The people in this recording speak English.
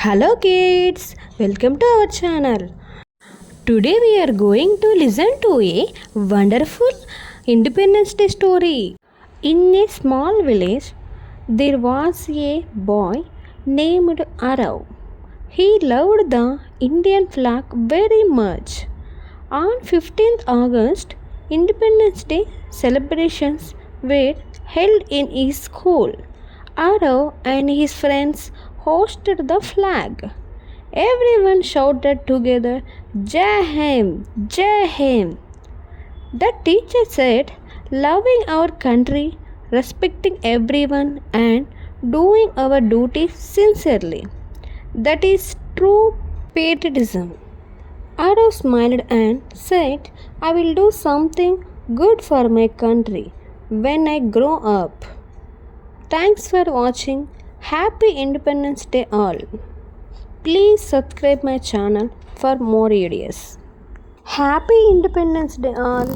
Hello kids, welcome to our channel. Today we are going to listen to a wonderful Independence Day story. In a small village, there was a boy named Arav. He loved the Indian flag very much. On 15th August, Independence Day celebrations were held in his school. Arav and his friends hosted the flag. Everyone shouted together, Jai Hind, Jai Hind. The teacher said, loving our country, respecting everyone, and doing our duty sincerely. That is true patriotism. Arav smiled and said, I will do something good for my country when I grow up. Thanks for watching. Happy Independence Day all. Please subscribe my channel for more videos. Happy Independence Day all.